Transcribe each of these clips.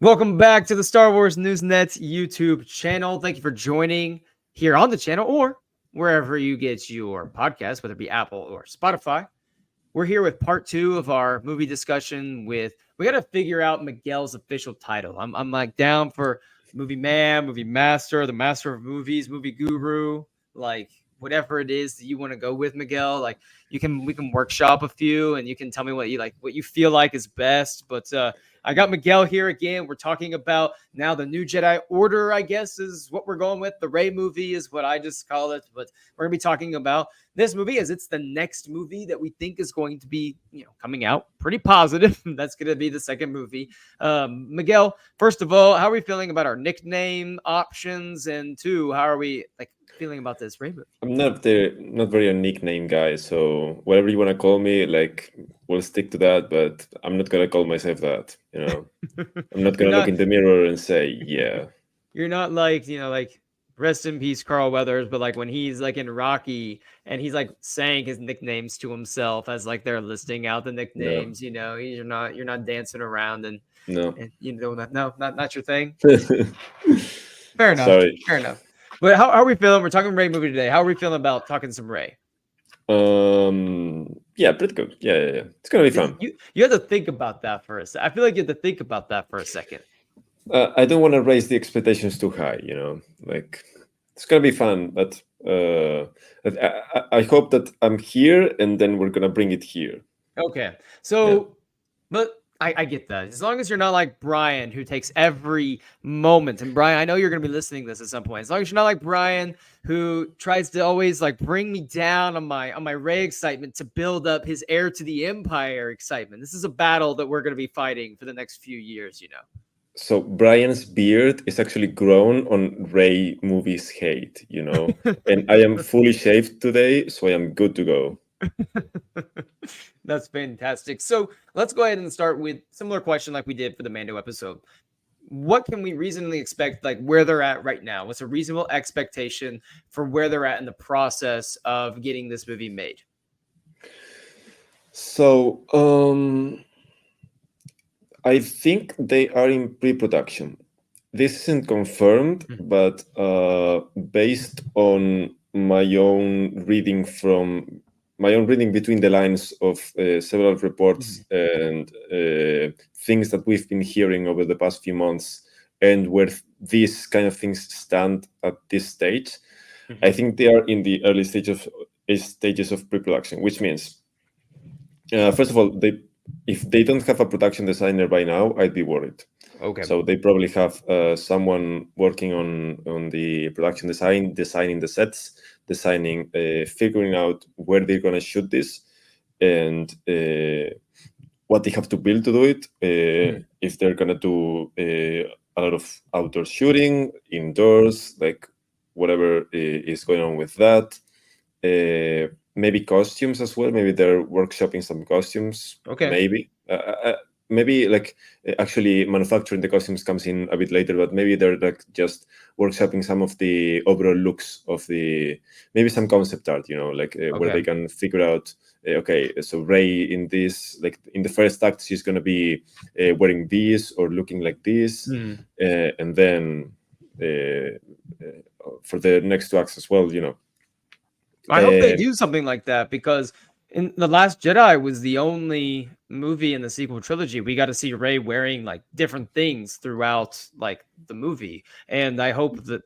Welcome back to the Star Wars Newsnet YouTube channel. Thank you for joining here on the channel or wherever you get your podcast, whether it be Apple or Spotify. We're here with part 2 of our movie discussion we got to figure out Miguel's official title. I'm like down for movie man, movie master, the master of movies, movie guru, like whatever it is that you want to go with, Miguel. Like we can workshop a few and you can tell me what you feel like is best. But I got Miguel here again. We're talking about now the new Jedi Order, I guess, is what we're going with. The Rey movie is what I just call it. But we're going to be talking about this movie as it's the next movie that we think is going to be, coming out pretty positive. That's going to be the second movie. Miguel, first of all, how are we feeling about our nickname options? And two, how are we feeling about this Rey movie? I'm not very a nickname guy, so whatever you want to call me, we'll stick to that. But I'm not gonna call myself that. I'm not gonna look in the mirror and say, yeah. You're not rest in peace, Carl Weathers, but when he's in Rocky and he's saying his nicknames to himself as they're listing out the nicknames. No. You're not dancing around and no, and, not your thing. Fair enough. Sorry. Fair enough. But how are we feeling? We're talking Rey movie today. How are we feeling about talking some Rey? Yeah, pretty good. Yeah. It's gonna be fun. You have to think about that for a second. I feel like you have to think about that for a second. I don't want to raise the expectations too high. It's gonna be fun, but I hope that I'm here and then we're gonna bring it here. Okay, so, but I get that. As long as you're not like Brian, who takes every moment. And Brian, I know you're going to be listening to this at some point. As long as you're not like Brian, who tries to always bring me down on my Rey excitement to build up his heir to the Empire excitement. This is a battle that we're going to be fighting for the next few years, So Brian's beard is actually grown on Rey movies hate, and I am fully shaved today, so I am good to go. That's fantastic. So let's go ahead and start with similar question like we did for the Mando episode. What can we reasonably expect, where they're at right now? What's a reasonable expectation for where they're at in the process of getting this movie made? So I think they are in pre-production. This isn't confirmed, but based on my own reading between the lines of several reports and things that we've been hearing over the past few months, and where these kind of things stand at this stage, I think they are in the early stages of pre-production, which means, first of all, if they don't have a production designer by now, I'd be worried. Okay. So they probably have someone working on the production design, designing the sets, figuring out where they're going to shoot this, and what they have to build to do it. If they're going to do a lot of outdoor shooting, indoors, whatever is going on with that. Maybe costumes as well. Maybe they're workshopping some costumes. Okay. Maybe actually manufacturing the costumes comes in a bit later, but maybe they're just workshopping some of the overall looks of maybe some concept art, where they can figure out, okay, so Rey in this, in the first act, she's going to be wearing this or looking like this. And then for the next two acts as well, I hope they do something like that, because in The Last Jedi was the only movie in the sequel trilogy we got to see Rey wearing different things throughout the movie, and I hope that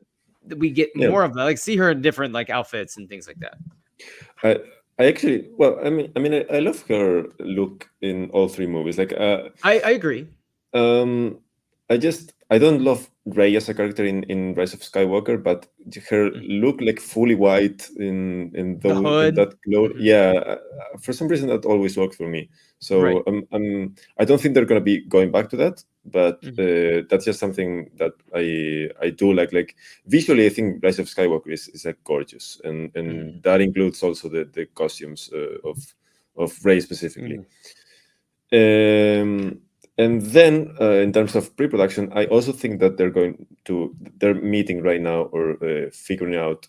we get more of that, see her in different outfits and things like that. I actually, well, I mean, I love her look in all three movies. I agree. I don't love Rey as a character in Rise of Skywalker, but her look fully white in that clothes. Yeah, for some reason that always worked for me. So right. I don't think they're gonna be going back to that, but that's just something that I do like. Visually, I think Rise of Skywalker is gorgeous, and that includes also the costumes of Rey specifically. And then, in terms of pre-production, I also think that they're meeting right now or figuring out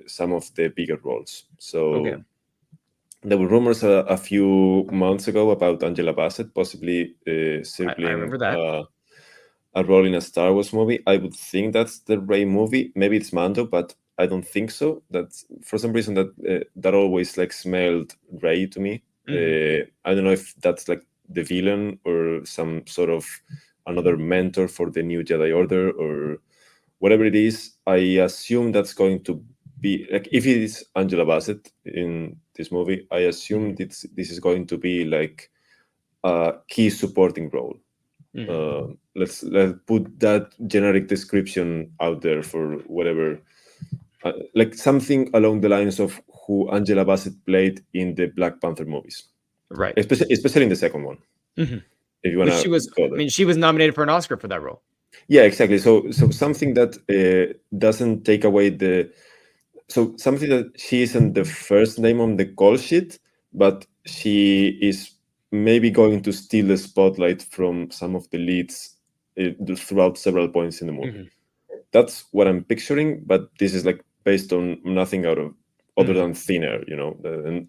some of the bigger roles. So there were rumors a few months ago about Angela Bassett possibly circling. I remember that. a role in a Star Wars movie, I would think that's the Rey movie. Maybe it's Mando, but I don't think so. That's for some reason that always like smelled Rey to me. I don't know if that's like the villain or some sort of another mentor for the new Jedi Order or whatever it is. I assume that's going to be like, if it is Angela Bassett in this movie, I assume this is going to be like a key supporting role. Let's put that generic description out there for whatever, like something along the lines of who Angela Bassett played in the Black Panther movies, Right. especially in the second one. If you want Which she to was, go I there. mean, she was nominated for an Oscar for that role. Yeah, exactly. So something that doesn't take away something that she isn't the first name on the call sheet, but she is maybe going to steal the spotlight from some of the leads throughout several points in the movie. That's what I'm picturing, but this is like based on nothing out of other than thin air,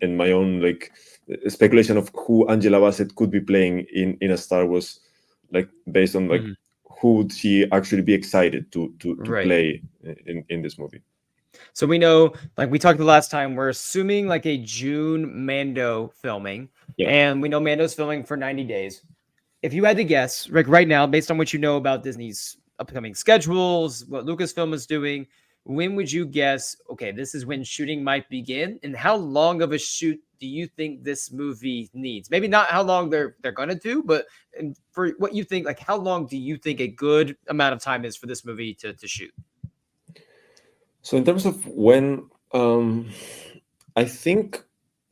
and my own like speculation of who Angela Bassett could be playing in a Star Wars, like based on like who would she actually be excited to Right. play in this movie. So we know, like we talked the last time, we're assuming like a June Mando filming, and we know Mando's filming for 90 days. If you had to guess, like right now, based on what you know about Disney's upcoming schedules, what Lucasfilm is doing, when would you guess, okay, this is when shooting might begin? And how long of a shoot do you think this movie needs? Maybe not how long they're gonna do, but for what you think, like how long do you think a good amount of time is for this movie to shoot? So in terms of when, I think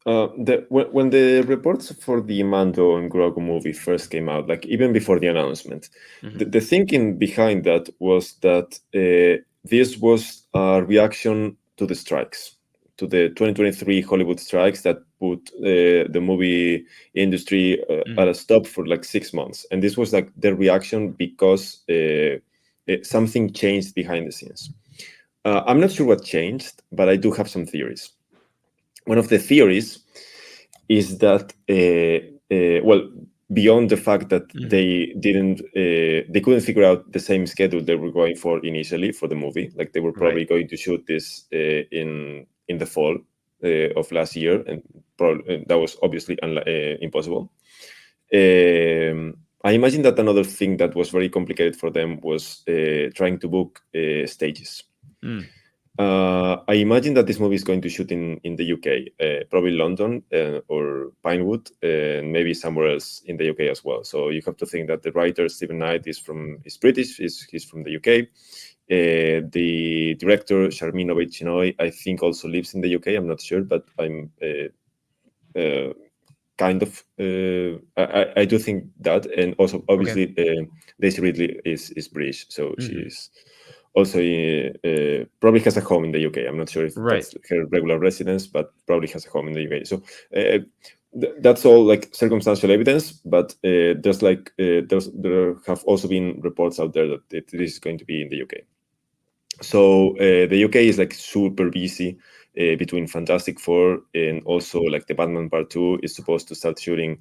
when the reports for the Mando and Grogu movie first came out, like even before the announcement, the thinking behind that was that this was a reaction to the strikes, to the 2023 Hollywood strikes that put the movie industry at a stop for like 6 months, and this was like their reaction because something changed behind the scenes. I'm not sure what changed, but I do have some theories. One of the theories is that, well, beyond the fact that they couldn't figure out the same schedule they were going for initially for the movie. Like they were probably going to shoot this in the fall of last year, and that was obviously impossible. I imagine that another thing that was very complicated for them was trying to book stages. I imagine that this movie is going to shoot in the UK, probably London or Pinewood, and maybe somewhere else in the UK as well. So you have to think that the writer Stephen Knight is British, he's from the UK. The director Sharmeen Obaid-Chinoy, I think, also lives in the UK. I'm not sure, but I'm kind of I do think that, and also obviously Daisy Ridley is British, so she's also probably has a home in the UK. I'm not sure if that's her regular residence, but probably has a home in the UK. So that's all like circumstantial evidence, but there's like there have also been reports out there that this is going to be in the UK. So the UK is like super busy between Fantastic Four, and also like the Batman Part 2 is supposed to start shooting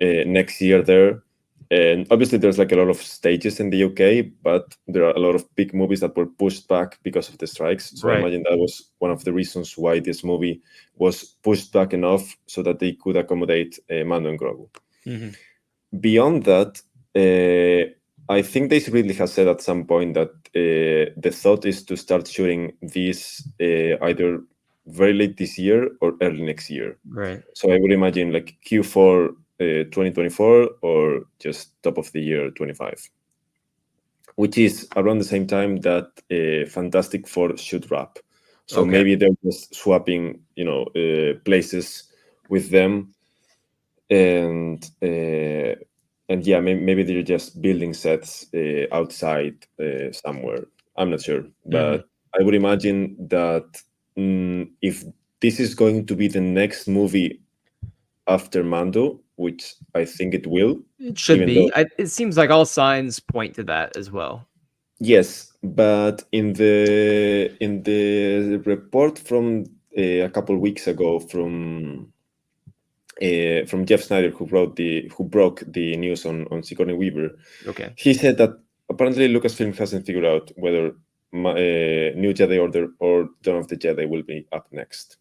next year there. And obviously there's like a lot of stages in the UK, but there are a lot of big movies that were pushed back because of the strikes. So I imagine that was one of the reasons why this movie was pushed back enough so that they could accommodate Mando and Grogu. Beyond that, I think Daisy Ridley has said at some point that the thought is to start shooting this either very late this year or early next year. So I would imagine like Q4 2024 or just top of the year 25, which is around the same time that Fantastic Four should wrap. So maybe they're just swapping, places with them, and yeah, maybe they're just building sets outside somewhere. I'm not sure, but I would imagine that if this is going to be the next movie after Mando, which I think it will. It should be. It seems like all signs point to that as well. Yes, but in the report from a couple weeks ago from Jeff Snyder, who broke the news on Sigourney Weaver, he said that apparently Lucasfilm hasn't figured out whether New Jedi Order or Dawn of the Jedi will be up next.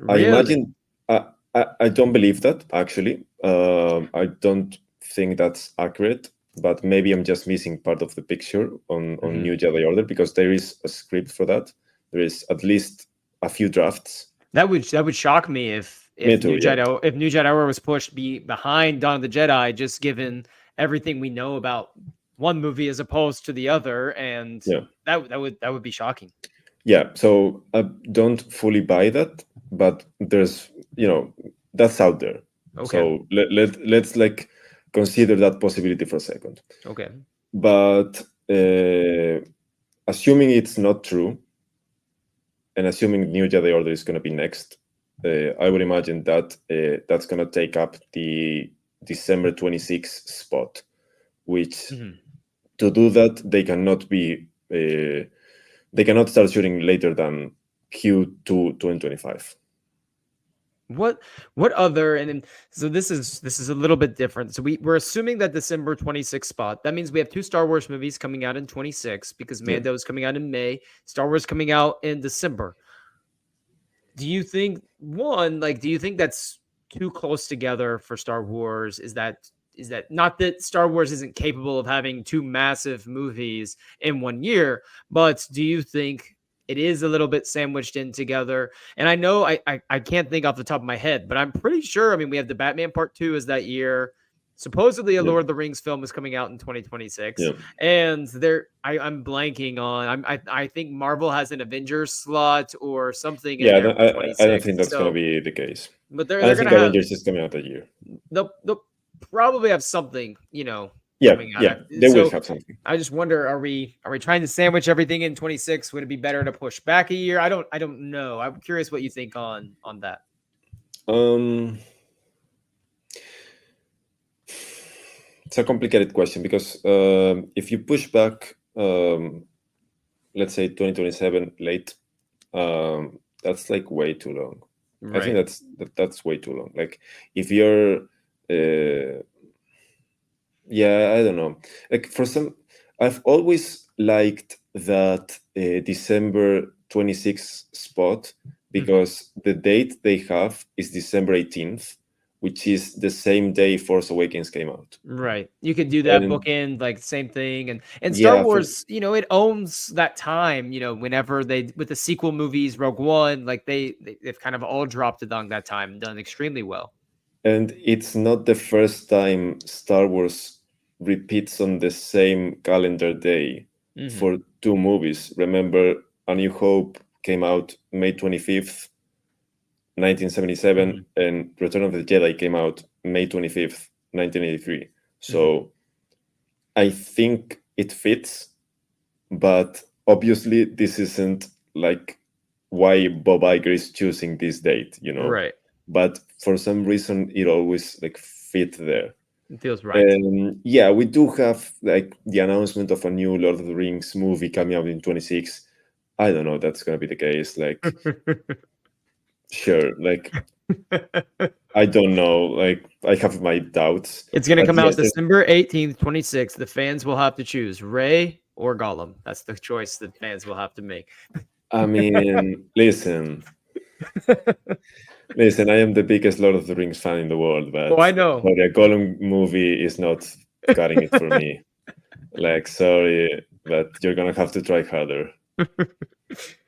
I Really? imagine. I don't believe that actually. I don't think that's accurate. But maybe I'm just missing part of the picture on New Jedi Order, because there is a script for that. There is at least a few drafts. That would shock me if Me too, yeah. New Jedi Order was pushed behind Dawn of the Jedi, just given everything we know about one movie as opposed to the other, and Yeah. that would be shocking. Yeah, so I don't fully buy that, but there's that's out there. Okay. So let's like consider that possibility for a second. Okay. But assuming it's not true, and assuming New Jedi Order is going to be next, I would imagine that that's going to take up the December 26th spot, which to do that they cannot be they cannot start shooting later than Q2 2025. What other, and then, so this is a little bit different. So we're assuming that December 26th spot. That means we have 2 Star Wars movies coming out in 26 because Mando is coming out in May, Star Wars coming out in December. Do you think do you think that's too close together for Star Wars? Is that not that Star Wars isn't capable of having 2 massive movies in 1 year, but do you think it is a little bit sandwiched in together? And I know I can't think off the top of my head, but I'm pretty sure. I mean, we have the Batman Part 2 is that year. Supposedly a Lord of the Rings film is coming out in 2026, and I'm blanking on. I think Marvel has an Avengers slot or something. Yeah, in there I don't think that's going to be the case. But they're going to to Avengers is coming out that year. They'll probably have something, Yeah, coming out. they will have something. I just wonder, are we trying to sandwich everything in 26? Would it be better to push back a year? I don't know. I'm curious what you think on that. It's a complicated question because if you push back, let's say 2027 late, that's like way too long. Right. I think that's way too long. Like if you're, I don't know. Like I've always liked that December 26th spot because the date they have is December 18th. Which is the same day Force Awakens came out. Right. You could do that bookend, like same thing. And Star Wars, it owns that time, whenever with the sequel movies, Rogue One, like they've kind of all dropped along that time and done extremely well. And it's not the first time Star Wars repeats on the same calendar day for 2 movies. Remember, A New Hope came out May 25th. 1977 and Return of the Jedi came out May 25th, 1983. So I think it fits, but obviously this isn't like why Bob Iger is choosing this date, Right. But for some reason it always like fit there. It feels right. And we do have like the announcement of a new Lord of the Rings movie coming out in 26. I don't know if that's gonna be the case. Like sure, like I don't know. Like I have my doubts. It's gonna come out December 18th, 26th. The fans will have to choose Rey or Gollum. That's the choice that fans will have to make. I mean, listen. Listen, I am the biggest Lord of the Rings fan in the world, but I know. The Gollum movie is not cutting it for me. Like, sorry, but you're gonna have to try harder.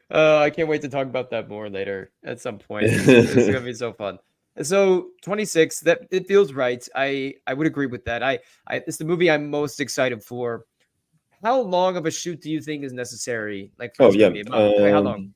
I can't wait to talk about that more later at some point. It's gonna be so fun. So 26, that it feels right. I would agree with that. It's the movie I'm most excited for. How long of a shoot do you think is necessary? Like for this movie? How long?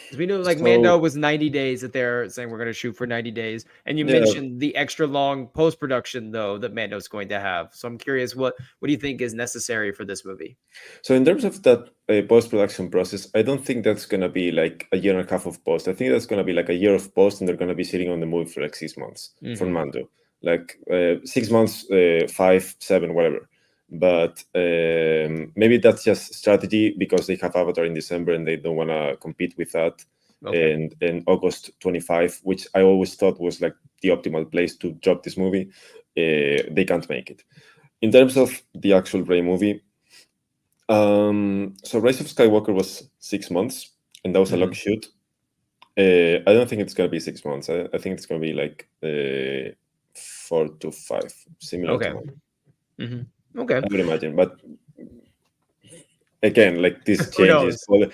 Because we know Mando was 90 days that they're saying we're going to shoot for 90 days. And you mentioned the extra long post-production, though, that Mando's going to have. So I'm curious, what do you think is necessary for this movie? So in terms of that post-production process, I don't think that's going to be like a year and a half of post. I think that's going to be like a year of post, and they're going to be sitting on the movie for like 6 months for Mando. Like 6 months, 5, 7, whatever. But maybe that's just strategy because they have Avatar in December and they don't want to compete with that. Okay. And August 25, which I always thought was like the optimal place to drop this movie, they can't make it. in terms of the actual Rey movie, so Rise of Skywalker was 6 months, and that was a long shoot. I don't think it's gonna be 6 months. I think it's gonna be like 4 to 5, similar to mine. Okay. I would imagine, but again, like this Who changes. knows?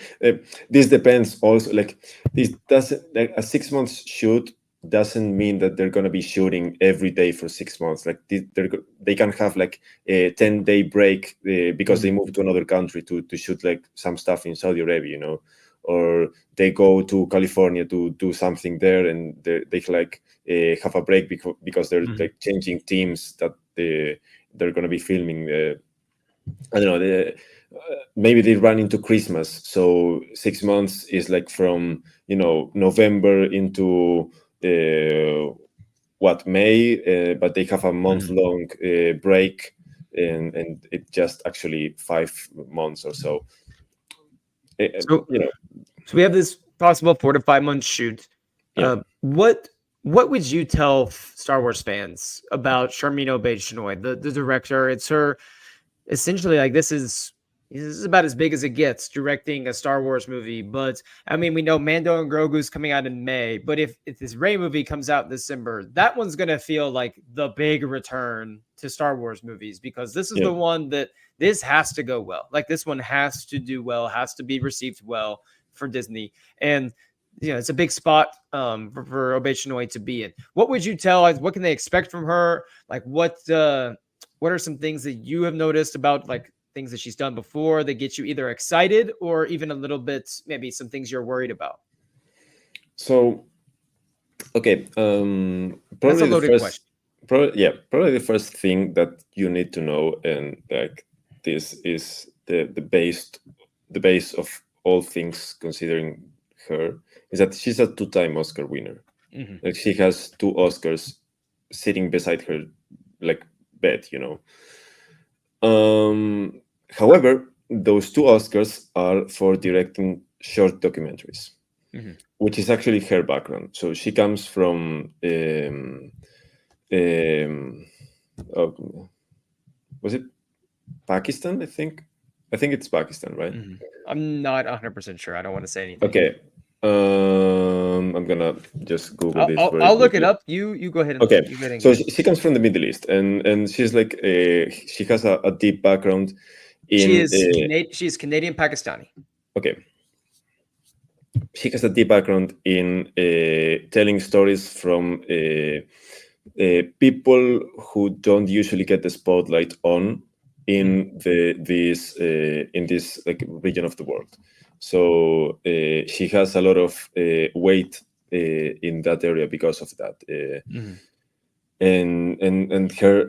This depends also. Like this doesn't, like a 6 months shoot doesn't mean that they're gonna be shooting every day for 6 months. Like they can have like a 10-day break because they move to another country to shoot like some stuff in Saudi Arabia, you know, or they go to California to do something there, and they like have a break because they're like changing teams that they're gonna be filming. I don't know. Maybe they run into Christmas, so 6 months is like from November into May, but they have a month-long break, and it just actually 5 months or so. So we have this possible 4 to 5 month shoot. Yeah. What would you tell Star Wars fans about Sharmeen Obaid-Chinoy, the director? It's her. Essentially, like this is about as big as it gets, directing a Star Wars movie. But I mean, we know Mando and Grogu's coming out in May, but if this Rey movie comes out in December, that one's gonna feel like the big return to Star Wars movies, because this is the one that this has to go well. Like this one has to do well, has to be received well for Disney, and it's a big spot for Obaid-Chinoy to be in. What would you tell? What can they expect from her? Like what are some things that you have noticed about like things that she's done before that get you either excited or even a little bit, maybe some things you're worried about? So, okay, probably That's a loaded question. Probably the first thing that you need to know, and like this is the base of all things considering her, is that she's a 2-time Oscar winner. Like she has 2 Oscars sitting beside her, like bed, However, those 2 Oscars are for directing short documentaries, which is actually her background. So she comes from was it Pakistan? I think it's Pakistan, right? I'm not 100% sure. I don't want to say anything. Okay. I'm gonna just Google this. I'll look it up. You go ahead. Okay. So she comes from the Middle East, and she's like she has a deep background in. She's Canadian Pakistani. Okay. She has a deep background in telling stories from people who don't usually get the spotlight on in this like region of the world. So she has a lot of weight in that area because of that. And her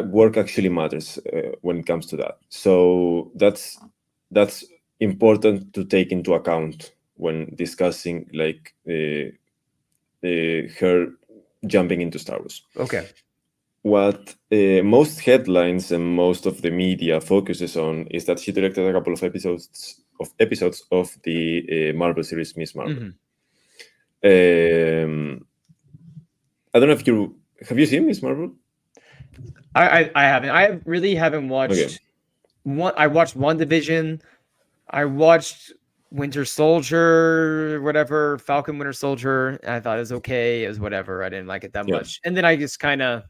work actually matters when it comes to that. So that's important to take into account when discussing like her jumping into Star Wars. Okay. What most headlines and most of the media focuses on is that she directed a couple of episodes of the Marvel series Miss Marvel. I don't know if have you seen Miss Marvel? I haven't. I really haven't watched. I watched WandaVision. I watched Winter Soldier, whatever, Falcon Winter Soldier. I thought it was okay. It was whatever. I didn't like it that much. And then I just I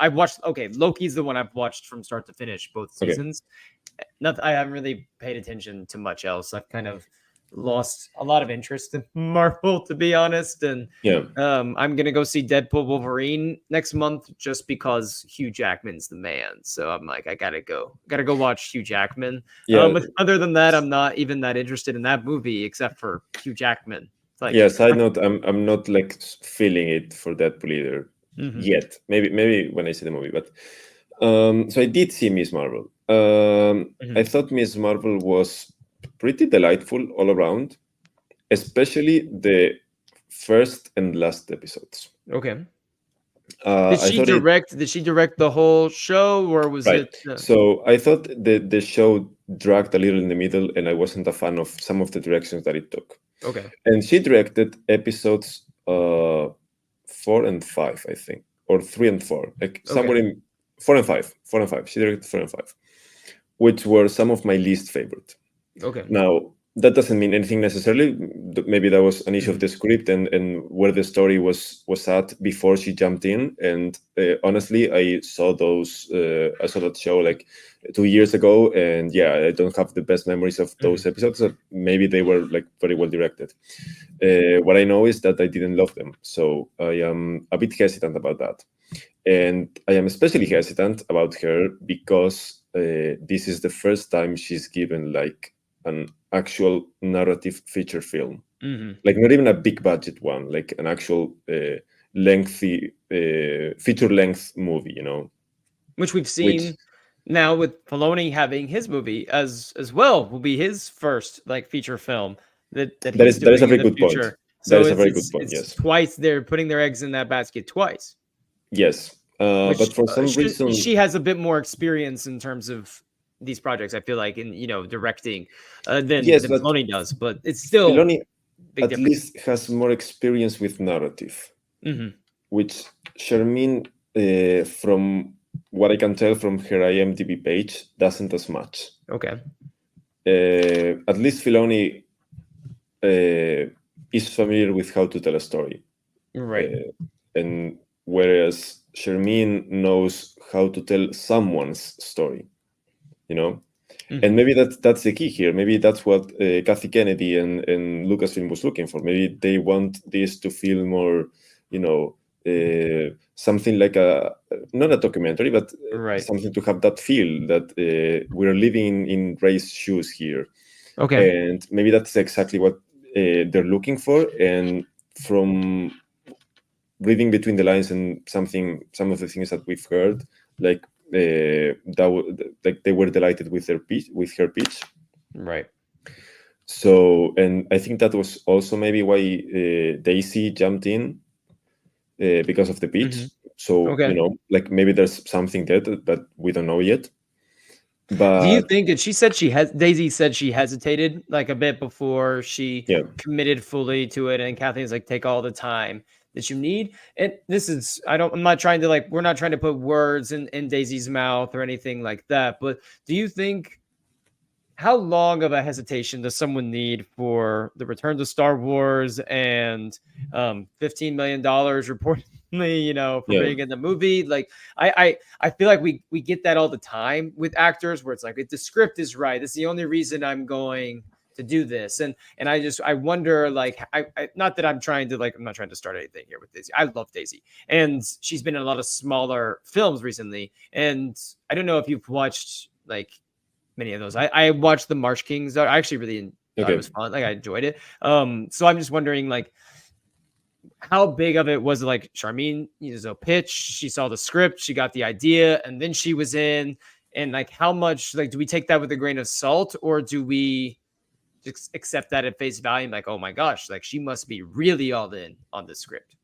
watched, Loki's the one I've watched from start to finish, both seasons. I haven't really paid attention to much else. I've kind of lost a lot of interest in Marvel, to be honest. And I'm gonna go see Deadpool Wolverine next month just because Hugh Jackman's the man. So I'm like, I gotta go watch Hugh Jackman. But other than that, I'm not even that interested in that movie except for Hugh Jackman. Like, side note, I'm not like feeling it for Deadpool either yet. Maybe when I see the movie, but so I did see Miss Marvel. I thought Miss Marvel was pretty delightful all around, especially the first and last episodes. Okay. Did she direct the whole show, or was it? So I thought the show dragged a little in the middle, and I wasn't a fan of some of the directions that it took. Okay. And she directed episodes 4 and 5, I think, or 3 and 4, like somewhere 4 and 5. She directed 4 and 5, which were some of my least favorite. Okay. Now, that doesn't mean anything necessarily. Maybe that was an issue of the script and where the story was at before she jumped in. And honestly, I saw that show like 2 years ago, and yeah, I don't have the best memories of those episodes. So maybe they were like very well directed. What I know is that I didn't love them, so I am a bit hesitant about that. And I am especially hesitant about her because this is the first time she's given like an actual narrative feature film, like not even a big budget one, like an actual lengthy feature length movie, which we've seen now with Filoni having his movie as well, will be his first like feature film that he's that is a doing in very the good point. future. That So is a very good point. it's Yes, twice they're putting their eggs in that basket twice. Yes, Which but for some reason she has a bit more experience in terms of these projects. I feel like in directing than but Filoni does, but it's still Filoni big at difference. least has more experience with narrative, which Shermin, from what I can tell from her IMDb page, doesn't as much. Okay. At least Filoni is familiar with how to tell a story, right? And whereas Shermin knows how to tell someone's story, and maybe that's the key here. Maybe that's what Kathy Kennedy and Lucasfilm was looking for. Maybe they want this to feel more, something like not a documentary, but something to have that feel that we're living in Rey's shoes here. Okay. And maybe that's exactly what they're looking for. And from reading between the lines and some of the things that we've heard, like like they were delighted with her pitch, right? So, and I think that was also maybe why Daisy jumped in because of the pitch. So like maybe there's something there, but we don't know yet. But do you think that Daisy said she hesitated like a bit before she committed fully to it, and Kathleen's like, take all the time that you need? And this is, I'm not trying to we're not trying to put words in Daisy's mouth or anything like that, but do you think, how long of a hesitation does someone need for the return to Star Wars and $15 million reportedly, for being in the movie? Like, I feel like we get that all the time with actors where it's like, if the script is right, that's the only reason I'm going to do this. And I wonder, like, I not that I'm trying to I'm not trying to start anything here with Daisy. I love Daisy, and she's been in a lot of smaller films recently. And I don't know if you've watched many of those. I watched the Marsh Kings. I actually really thought it was fun. Like, I enjoyed it. So I'm just wondering, like, how big of it was it? Like, Charmin, a pitch, she saw the script, she got the idea, and then she was in. And like, how much, do we take that with a grain of salt, or do we just accept that at face value? Like, oh my gosh, like, she must be really all in on the script.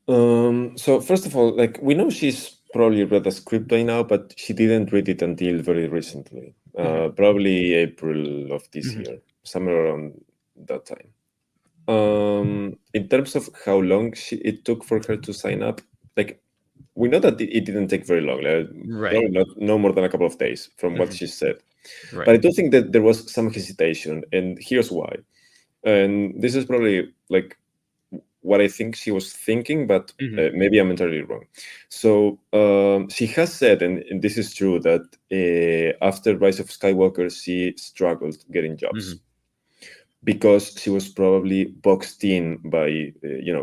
So first of all, like, we know she's probably read the script by now, but she didn't read it until very recently, probably April of this year, somewhere around that time. In terms of how long it took for her to sign up, like, we know that it didn't take very long, probably no more than a couple of days from what she said. But I do think that there was some hesitation, and here's why. And this is probably like what I think she was thinking, but maybe I'm entirely wrong. So she has said, and this is true, that after Rise of Skywalker, she struggled getting jobs because she was probably boxed in by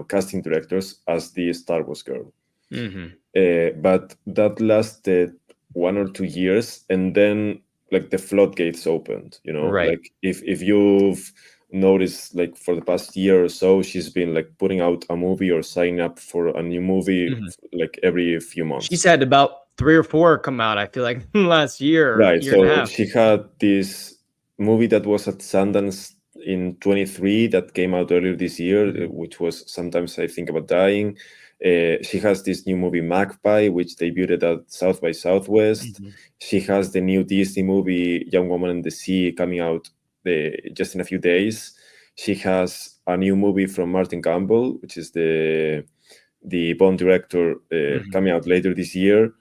casting directors as the Star Wars girl. But that lasted 1 or 2 years, and then like the floodgates opened. Like if you've noticed, like, for the past year or so, she's been like putting out a movie or signing up for a new movie like every few months. She's had about 3 or 4 come out, I feel like, last year. Right. Year and a half. She had this movie that was at Sundance in 23 that came out earlier this year, which was Sometimes I Think About Dying. She has this new movie Magpie, which debuted at South by Southwest. She has the new Disney movie Young Woman and the Sea coming out just in a few days. She has a new movie from Martin Campbell, which is the the Bond director, coming out later this year.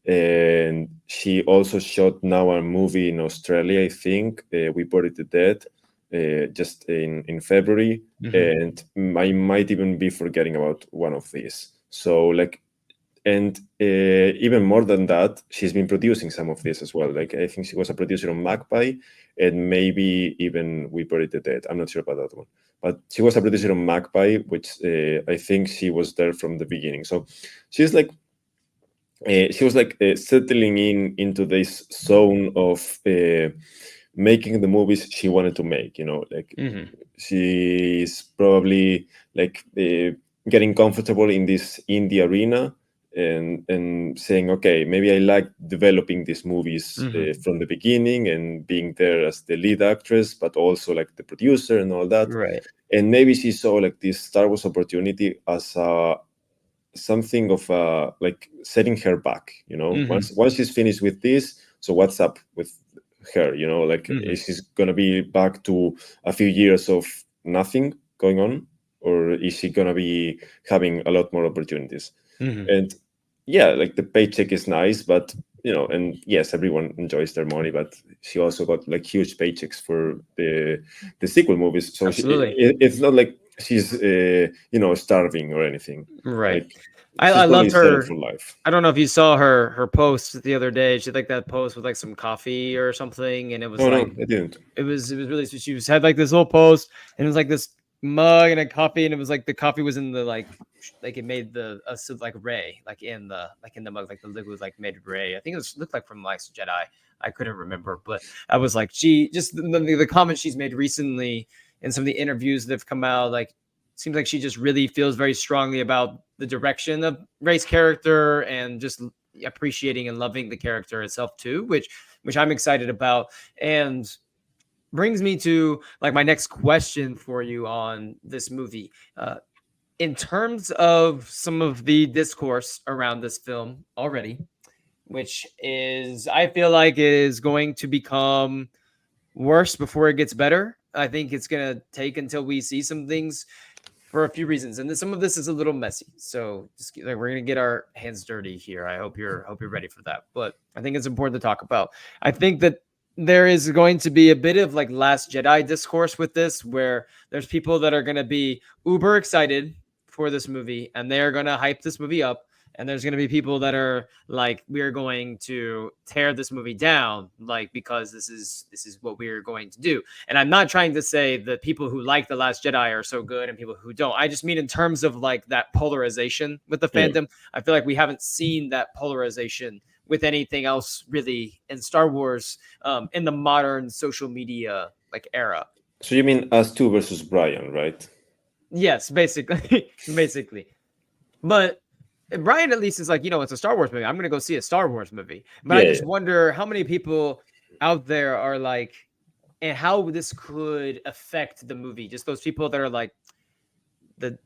And she also shot now a movie in Australia, I think. We Buried the Dead, just in February. And I might even be forgetting about one of these. So like, and even more than that, she's been producing some of this as well. Like I think she was a producer on Magpie, and maybe even We Buried the Dead. I'm not sure about that one, but she was a producer on Magpie, which I think she was there from the beginning. So she's like, she was like settling into this zone of making the movies she wanted to make. You know, like she's probably like getting comfortable in this indie arena, and saying, okay, maybe I like developing these movies from the beginning and being there as the lead actress, but also like the producer and all that. Right. And maybe she saw like this Star Wars opportunity as something of like setting her back. You know, once she's finished with this, so what's up with her? You know, like is she gonna be back to a few years of nothing going on, or is she gonna be having a lot more opportunities? And yeah, like the paycheck is nice, but you know, and yes, everyone enjoys their money, but she also got like huge paychecks for the sequel movies. So Absolutely. it's not like she's you know, starving or anything. Right. Like I she's probably loved set up her. for life. I don't know if you saw her post the other day. She had like that post with like some coffee or something, and it was Oh no, like I didn't. it was really sweet. She was had like this little post, and it was like this mug and a coffee, and it was like the coffee was in the like it made the like Rey in the mug, like the liquid like made Rey. I think looked like from Last Jedi. I couldn't remember, but I was like, she just the comments she's made recently in some of the interviews that have come out, like seems like she just really feels very strongly about the direction of Rey's character and just appreciating and loving the character itself too, which I'm excited about. And brings me to like my next question for you on this movie. In terms of some of the discourse around this film already, which is I feel like is going to become worse before it gets better. I think it's gonna take until we see some things for a few reasons, and some of this is a little messy. So just like we're gonna get our hands dirty here. I hope you're ready for that. But I think it's important to talk about. I think that there is going to be a bit of like Last Jedi discourse with this, where there's people that are gonna be uber excited for this movie, and they are gonna hype this movie up. And there's going to be people that are like, we're going to tear this movie down, like, because this is what we're going to do. And I'm not trying to say that people who like The Last Jedi are so good and people who don't. I just mean in terms of like that polarization with the fandom. I feel like we haven't seen that polarization with anything else really in Star Wars in the modern social media like era. So you mean us two versus Brian, right? Yes, basically. Basically. But Brian at least is like, it's a Star Wars movie. I'm going to go see a Star Wars movie. But I just wonder how many people out there are like, and how this could affect the movie. Just those people that are like the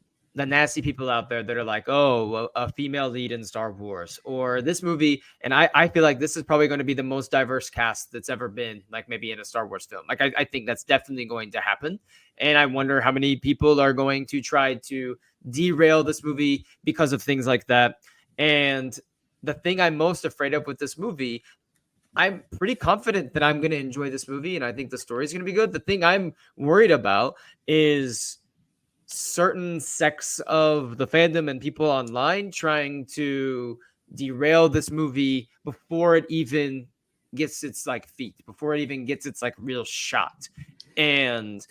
nasty people out there that are like, oh, a female lead in Star Wars or this movie. And I feel like this is probably going to be the most diverse cast that's ever been, like maybe in a Star Wars film. Like I think that's definitely going to happen. And I wonder how many people are going to try to derail this movie because of things like that. And the thing I'm most afraid of with this movie, I'm pretty confident that I'm going to enjoy this movie and I think the story is going to be good. The thing I'm worried about is certain sects of the fandom and people online trying to derail this movie before it even gets its like feet, before it even gets its like real shot. And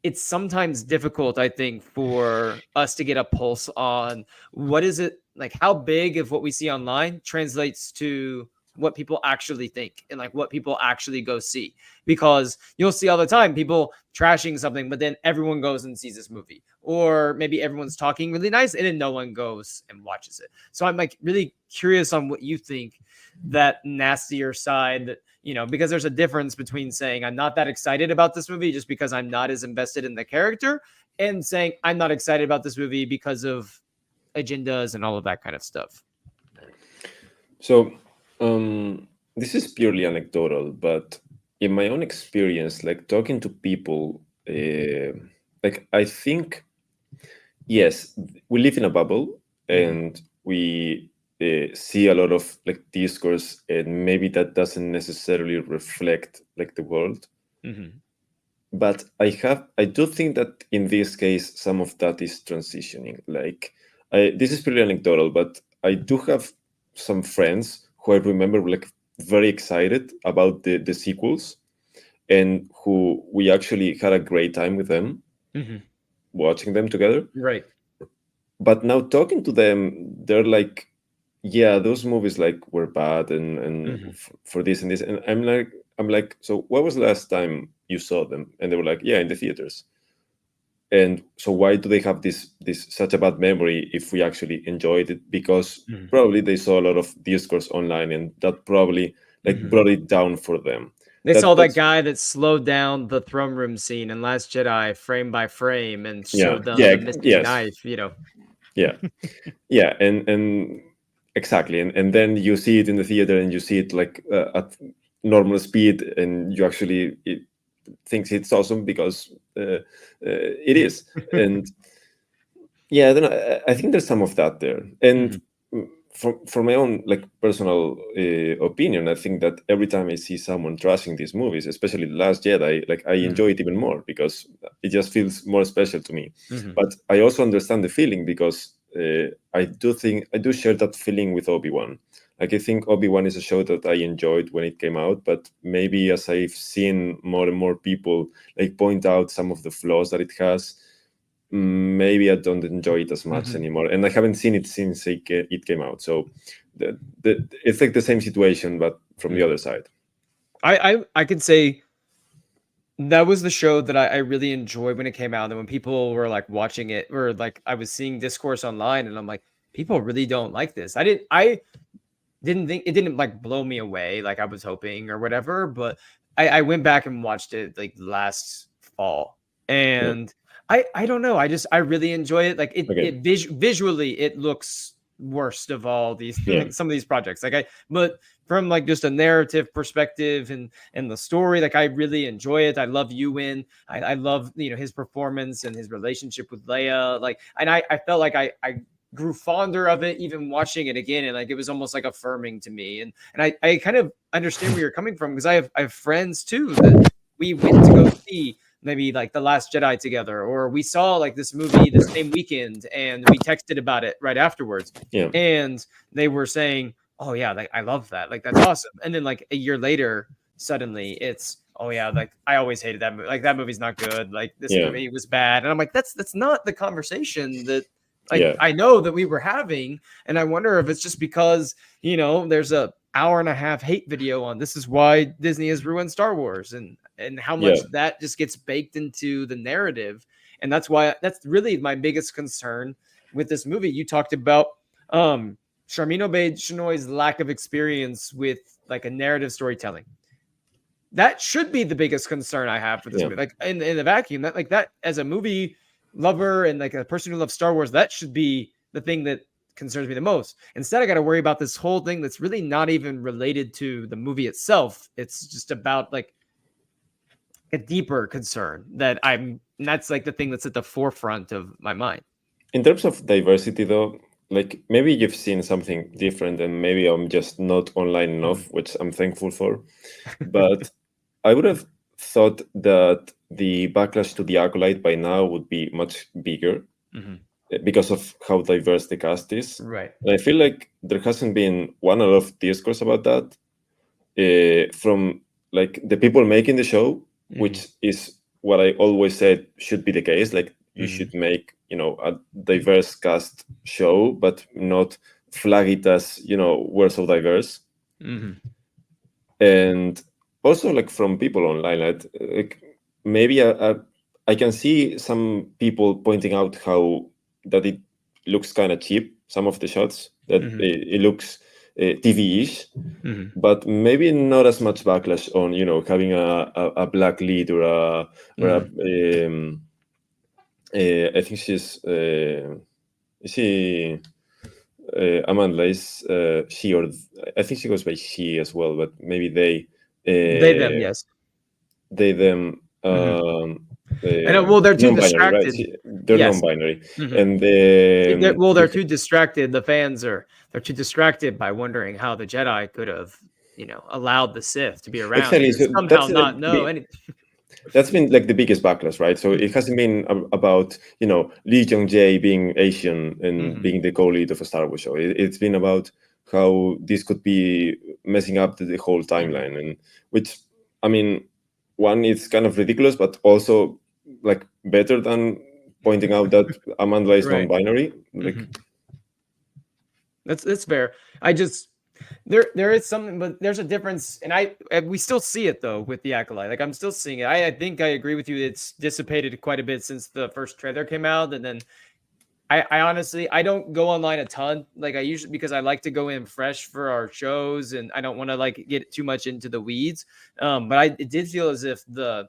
it's sometimes difficult, I think, for us to get a pulse on what is it like, how big of what we see online translates to what people actually think and like what people actually go see, because you'll see all the time people trashing something, but then everyone goes and sees this movie, or maybe everyone's talking really nice and then no one goes and watches it. So I'm like really curious on what you think, that nastier side, because there's a difference between saying I'm not that excited about this movie just because I'm not as invested in the character, and saying I'm not excited about this movie because of agendas and all of that kind of stuff. So this is purely anecdotal, but in my own experience, like talking to people, like I think, yes, we live in a bubble, and we see a lot of like discourse, and maybe that doesn't necessarily reflect like the world. But I do think that in this case some of that is transitioning. Like this is pretty anecdotal, but I do have some friends who I remember like very excited about the sequels, and who we actually had a great time with them watching them together. Right. But now talking to them, they're like, yeah, those movies like were bad, and for this and this, and I'm like, so what was the last time you saw them? And they were like, yeah, in the theaters. And so why do they have this such a bad memory if we actually enjoyed it? Because probably they saw a lot of discourse online, and that probably like brought it down for them. They saw that guy that slowed down the throne room scene in Last Jedi frame by frame and showed them the missing knife, you know. Yeah, and exactly, and then you see it in the theater, and you see it like at normal speed, and you actually thinks it's awesome because it is. And yeah, then I think there's some of that there. And for my own like personal opinion, I think that every time I see someone trashing these movies, especially The Last Jedi, like I enjoy it even more because it just feels more special to me. But I also understand the feeling because I do share that feeling with Obi-Wan. Like I think Obi-Wan is a show that I enjoyed when it came out, but maybe as I've seen more and more people like point out some of the flaws that it has, maybe I don't enjoy it as much anymore. And I haven't seen it since it came out. So it's like the same situation, but from the other side. I could say that was the show that I really enjoyed when it came out. And when people were like watching it, or like I was seeing discourse online, and I'm like, people really don't like this. I didn't think it didn't like blow me away like I was hoping or whatever, but I went back and watched it like last fall, and I don't know, I really enjoy it. Like it visually it looks worst of all these like some of these projects, like but from like just a narrative perspective and the story, like I really enjoy it. I love Ewan. I love, you know, his performance and his relationship with Leia, like, and I felt like I grew fonder of it even watching it again, and like it was almost like affirming to me, and I kind of understand where you're coming from, because I have friends too that we went to go see maybe like The Last Jedi together, or we saw like this movie the same weekend and we texted about it right afterwards, and they were saying, oh yeah, like I love that, like that's awesome. And then like a year later suddenly it's, oh yeah, like I always hated that movie, like that movie's not good, like this movie was bad. And I'm like, that's not the conversation that like I know that we were having. And I wonder if it's just because, you know, there's a hour and a half hate video on this is why Disney has ruined Star Wars, and how much that just gets baked into the narrative. And that's why, that's really my biggest concern with this movie. You talked about Sharmeen Obaid-Chinoy's lack of experience with like a narrative storytelling. That should be the biggest concern I have for this movie. Like in the vacuum, that like that as a movie lover and like a person who loves Star Wars, that should be the thing that concerns me the most. Instead, I got to worry about this whole thing that's really not even related to the movie itself. It's just about like a deeper concern that and that's like the thing that's at the forefront of my mind. In terms of diversity, though, like maybe you've seen something different, and maybe I'm just not online enough, which I'm thankful for. But I would have thought that the backlash to the Acolyte by now would be much bigger because of how diverse the cast is. Right. And I feel like there hasn't been a lot of discourse about that from like the people making the show, which is what I always said should be the case. Like you should make, you know, a diverse cast show, but not flag it as, you know, we're so diverse. And also like from people online, like maybe I can see some people pointing out how that it looks kind of cheap, some of the shots, that it looks TV-ish, but maybe not as much backlash on, you know, having a black lead or I think she's she Amanda is she, or I think she goes by she as well, but maybe they They them, yes. they them well, they're too non-binary, right? distracted. They're Yes. non-binary, Mhm. and They're too distracted. The fans they're too distracted by wondering how the Jedi could have, allowed the Sith to be around exactly. and So somehow that's not know anything. that's been like the biggest backlash, right? So it hasn't been about Lee Jong-jae being Asian and being the co-lead of a Star Wars show. It's been about how this could be messing up the whole timeline, and which, I mean, one, it's kind of ridiculous, but also like better than pointing out that Amanda is Right. non-binary. Like, That's fair. I just there is something, but there's a difference, and we still see it though with the Acolyte. Like I'm still seeing it. I think I agree with you. It's dissipated quite a bit since the first trailer came out, and then I honestly I don't go online a ton. Like I usually because I like to go in fresh for our shows, and I don't want to like get too much into the weeds. But it did feel as if the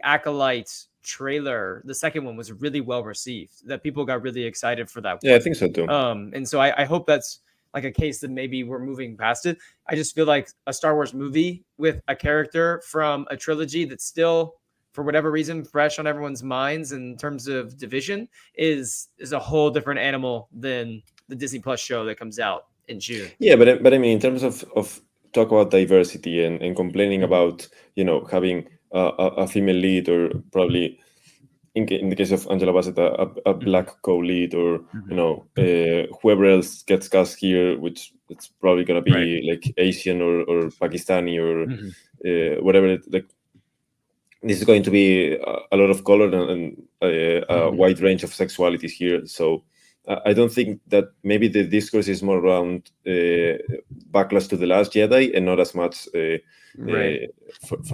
Acolyte trailer, the second one, was really well received. That people got really excited for that. yeah, I think so too. And so I hope that's like a case that maybe we're moving past it. I just feel like a Star Wars movie with a character from a trilogy that's still, for whatever reason, fresh on everyone's minds in terms of division is a whole different animal than the Disney Plus show that comes out in June. Yeah, but I mean, in terms of talk about diversity and complaining about having a female lead, or probably in the case of Angela Bassett a black co-lead, or whoever else gets cast here, which it's probably gonna be like Asian or Pakistani or whatever. Like this is going to be a lot of color and a wide range of sexualities here. So I don't think that maybe the discourse is more around backlash to The Last Jedi and not as much for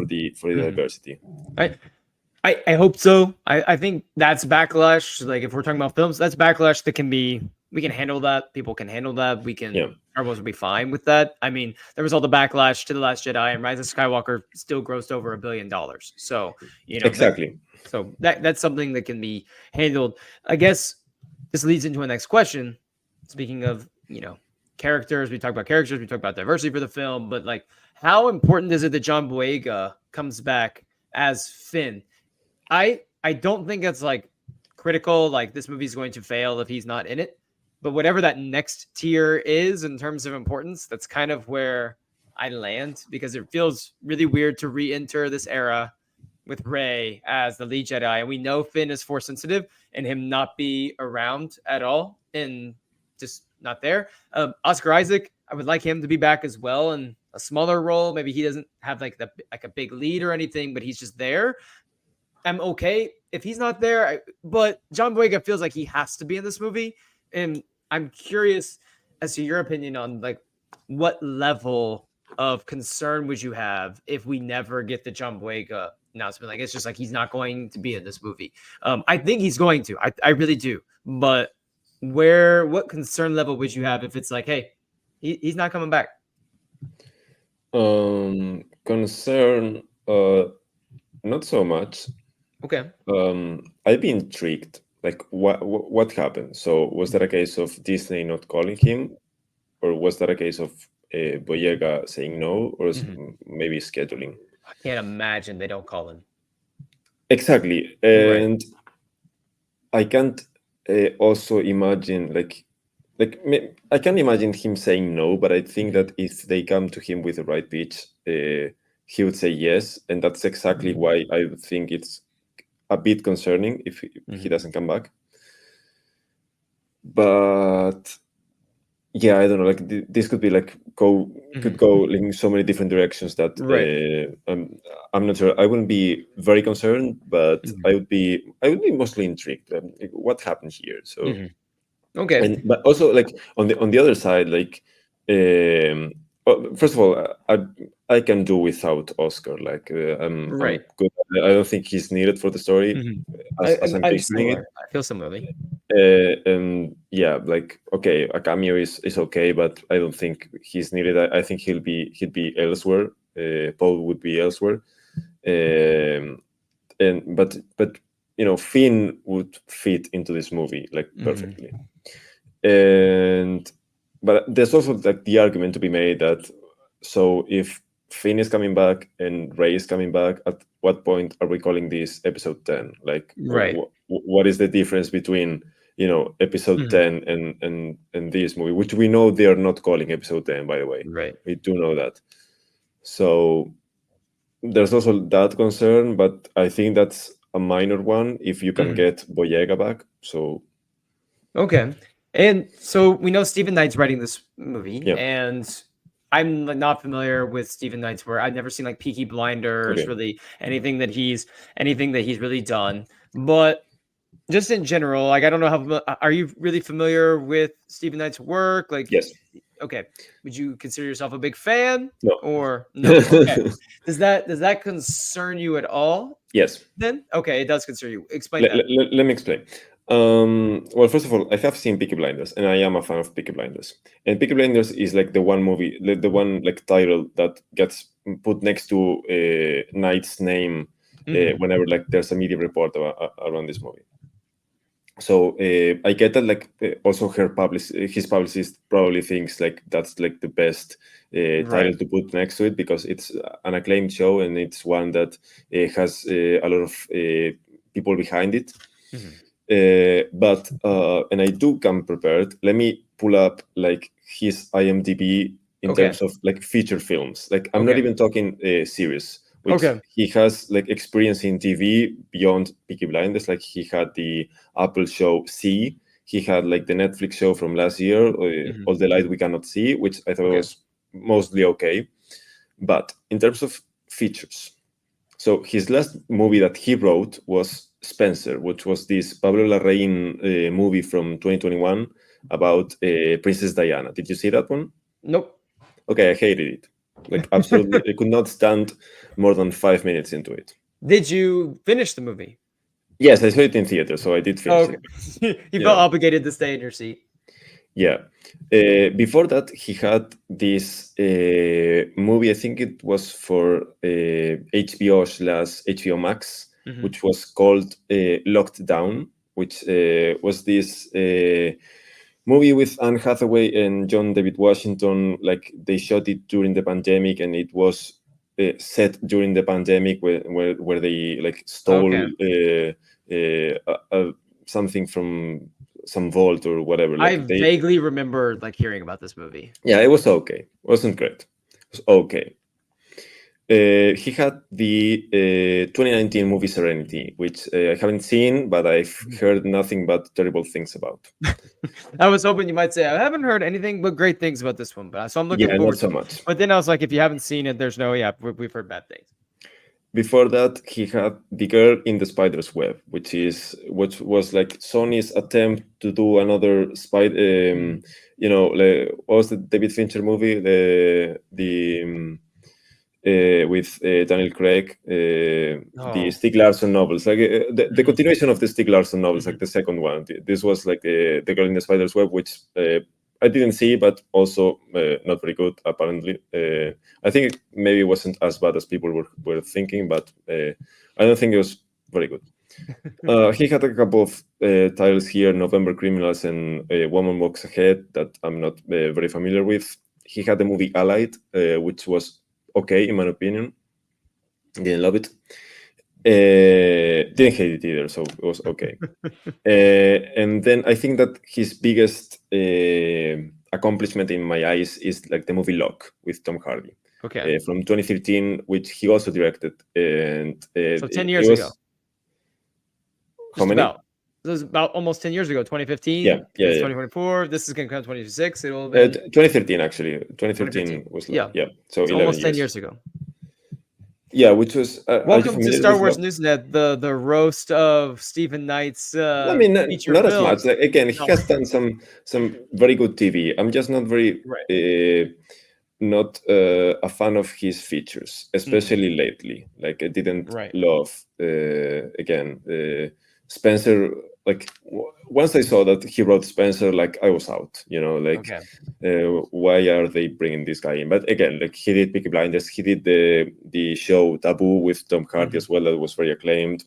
the diversity. I hope so. I think that's backlash. Like if we're talking about films, that's backlash that we can handle that. People can handle that. Star Wars will be fine with that. I mean, there was all the backlash to The Last Jedi, and Rise of Skywalker still grossed over $1 billion. So exactly. So that's something that can be handled. I guess this leads into a next question. Speaking of, characters, we talk about characters, we talk about diversity for the film, but like, how important is it that John Boyega comes back as Finn? I don't think it's like critical, like this movie's going to fail if he's not in it. But whatever that next tier is in terms of importance, that's kind of where I land, because it feels really weird to re-enter this era with Rey as the lead Jedi, and we know Finn is force sensitive, and him not be around at all and just not there. Oscar Isaac, I would like him to be back as well in a smaller role. Maybe he doesn't have like a big lead or anything, but he's just there. I'm okay if he's not there, but John Boyega feels like he has to be in this movie, and I'm curious as to your opinion on like what level of concern would you have if we never get the John Boyega announcement? Like it's just like he's not going to be in this movie. I think he's going to. I really do. But what concern level would you have if it's like, hey, he's not coming back? Concern, not so much. Okay. I'd be intrigued. Like, what happened? So, was that a case of Disney not calling him, or was that a case of Boyega saying no, or maybe scheduling? I can't imagine they don't call him. Exactly, and I can't also imagine like I can't imagine him saying no, but I think that if they come to him with the right pitch, he would say yes, and that's exactly why I think it's a bit concerning if he doesn't come back. But yeah, I don't know. Like this could be like could go in so many different directions that I'm not sure. I wouldn't be very concerned, but I would be mostly intrigued. What happened here? So okay, but also like on the other side, like first of all, I can do without Oscar. Like I'm good. I don't think he's needed for the story. As I'm picturing it, I feel similarly. And yeah, like okay, a cameo is okay, but I don't think he's needed. I think he'll be elsewhere. Paul would be elsewhere, but Finn would fit into this movie like perfectly. But there's also like the argument to be made that so if Finn is coming back and Rey is coming back, at what point are we calling this episode 10? Like, Right. what is the difference between, episode Mhm. 10 and this movie, which we know they are not calling episode 10, by the way. Right. We do know that. So there's also that concern, but I think that's a minor one if you can Mhm. get Boyega back. So Okay. And so we know Stephen Knight's writing this movie, yeah, and I'm like, not familiar with Stephen Knight's work. I've never seen like Peaky Blinders, okay, really anything that he's really done. But just in general, like I don't know are you really familiar with Stephen Knight's work? Like, yes, okay, would you consider yourself a big fan no, or no? Okay, does that concern you at all? yes. Then okay, it does concern you. Explain Let, that. let, let me explain. Well, first of all, I have seen Peaky Blinders, and I am a fan of Peaky Blinders. And Peaky Blinders is like the one movie, the one like title that gets put next to Knight's name Mhm. whenever like there's a media report around this movie. So I get that like also his publicist probably thinks like that's like the best title Right. to put next to it because it's an acclaimed show and it's one that has a lot of people behind it. Mhm. And I do come prepared. Let me pull up like his IMDb in Okay. terms of like feature films. Like I'm not Okay. even talking series, which Okay. he has like experience in TV beyond Peaky Blinders. Like he had the Apple show See. He had like the Netflix show from last year, Mhm. All the Light We Cannot See, which I thought Okay. was mostly okay. But in terms of features, so his last movie that he wrote was Spencer, which was this Pablo Larraín movie from 2021 about Princess Diana. Did you see that one? Nope. Okay, I hated it. Like absolutely, I could not stand more than 5 minutes into it. Did you finish the movie? Yes, I saw it in theater, so I did Oh, finish okay. it. You Yeah, felt obligated to stay in your seat. yeah. Before that, he had this movie. I think it was for HBO/HBO Max, Mhm. which was called Locked Down, which was this movie with Anne Hathaway and John David Washington. Like they shot it during the pandemic, and it was set during the pandemic, where they like stole Okay. something from some vault or whatever. I Like they, vaguely remember like hearing about this movie. yeah, it was okay. It wasn't great. It was okay. He had the 2019 movie Serenity, which I haven't seen, but I've heard nothing but terrible things about. I was hoping you might say I haven't heard anything but great things about this one, but so I'm looking Yeah, not forward so to it. much. But then I was like, if you haven't seen it, there's no we've heard bad things. Before that, he had The Girl in the Spider's Web, which was like Sony's attempt to do another what was the David Fincher movie, with Daniel Craig, the Oh. Stieg Larsson novels, like the Mhm. continuation of the Stieg Larsson novels, Mhm. like the second one. This was like The Girl in the Spider's Web, which I didn't see, but also not very good, apparently. I think maybe it wasn't as bad as people were thinking, but I don't think it was very good. He had a couple of titles here, November Criminals and Woman Walks Ahead, that I'm not very familiar with. He had the movie Allied, which was okay, in my opinion. Didn't love it. Didn't hate it either, so it was okay. And then I think that his biggest accomplishment in my eyes is like the movie Lock with Tom Hardy Okay. from 2013, which he also directed. And So 10 it years ago. was how Just many? about. This was about almost 10 years ago, Yeah, 2015. yeah, It's yeah. 2024. This is going to come 2026. It will have been 2013 actually. 2015. 2013 was Yeah. yeah. So It's 11 almost 10 years. years ago. Yeah, which was. Are you Welcome to familiar Star with Wars Lock? Newsnet, the roast of Stephen Knight's I mean, feature not as much. films. Like, again, he No. has done some very good TV. I'm just not very Right. not a fan of his features, especially lately. Like I didn't Right. love again Spencer. Like once I saw that he wrote Spencer, like I was out. Like Okay. why are they bringing this guy in? But again, like he did Peaky Blinders, he did the show Taboo with Tom Hardy as well, that was very acclaimed.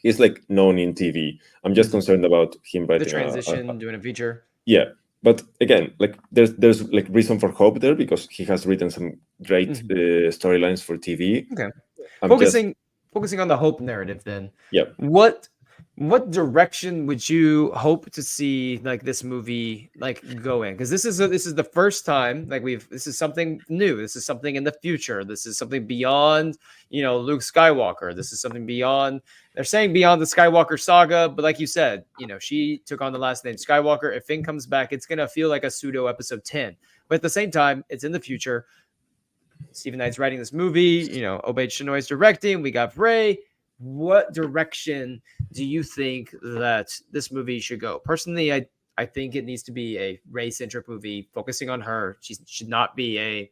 He's like known in TV. I'm just concerned about him The writing transition, doing a feature. yeah. but again, like there's like reason for hope there because he has written some great Mhm. storylines for TV. Okay. I'm just Focusing on the hope narrative then. yeah. What what direction would you hope to see like this movie like go in? Because this is the first time like we've this is something new. This is something in the future. This is something beyond, Luke Skywalker. This is something beyond they're saying beyond the Skywalker saga, but like you said, she took on the last name Skywalker. If Finn comes back, it's gonna feel like a pseudo episode 10. But at the same time, it's in the future. Stephen Knight's writing this movie. Obey Chinoy's directing. We got Rey. What direction do you think that this movie should go? Personally, I think it needs to be a Rey-centric movie focusing on her. She should not be a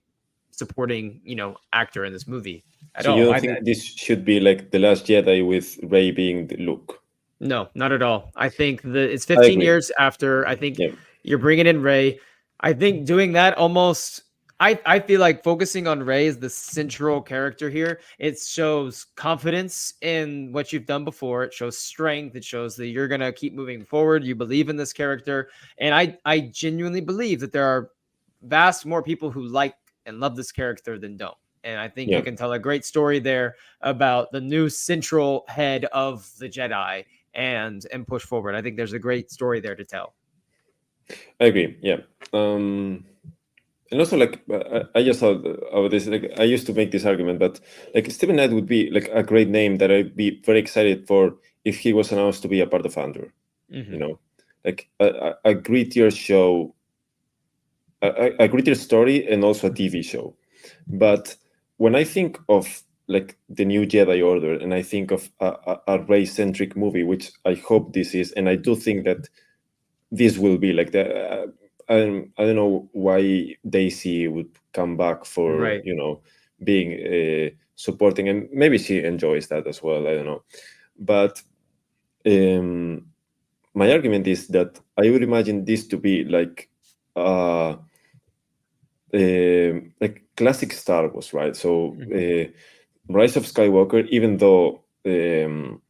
supporting, actor in this movie at So you all. don't think this should be like the Last Jedi with Rey being the Luke? No, not at all. I think that it's I 15 agree. years after. I think Yeah. you're bringing in Rey. I think doing that almost. I feel like focusing on Rey as the central character here. It shows confidence in what you've done before. It shows strength. It shows that you're gonna keep moving forward. You believe in this character, and I genuinely believe that there are vast more people who like and love this character than don't. And I think Yeah. you can tell a great story there about the new central head of the Jedi and push forward. I think there's a great story there to tell. I agree. Yeah. And also, like, I just thought about this. Like, I used to make this argument, but like Stephen Knight would be like a great name that I'd be very excited for if he was announced to be a part of Andor. Mm-hmm. You know, like a grittier show, a grittier story, and also a TV show. But when I think of like the new Jedi Order, and I think of a Rey-centric movie, which I hope this is, and I do think that this will be like the. I don't know why Daisy would come back for Right. being supporting, and maybe she enjoys that as well. I don't know, but my argument is that I would imagine this to be like classic Star Wars, right? So Rise of Skywalker, even though didn't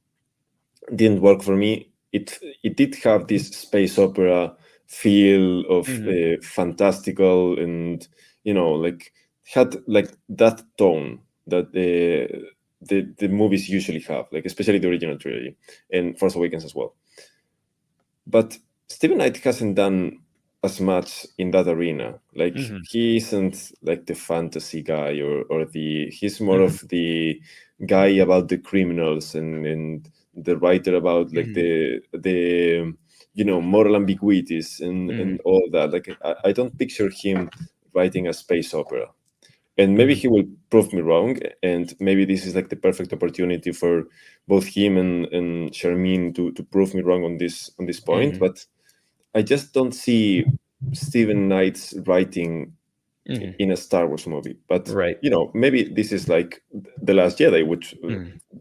work for me, it did have this space opera feel of fantastical, and like had like that tone that the movies usually have, like especially the original trilogy and Force Awakens as well. But Stephen Knight hasn't done as much in that arena. Like he isn't like the fantasy guy or the he's more of the guy about the criminals and the writer about like the moral ambiguities and all that. Like I don't picture him writing a space opera. And maybe he will prove me wrong, and maybe this is like the perfect opportunity for both him and Charmin to prove me wrong on this point. But I just don't see Stephen Knight's writing in a Star Wars movie. But Right. maybe this is like The Last Jedi, which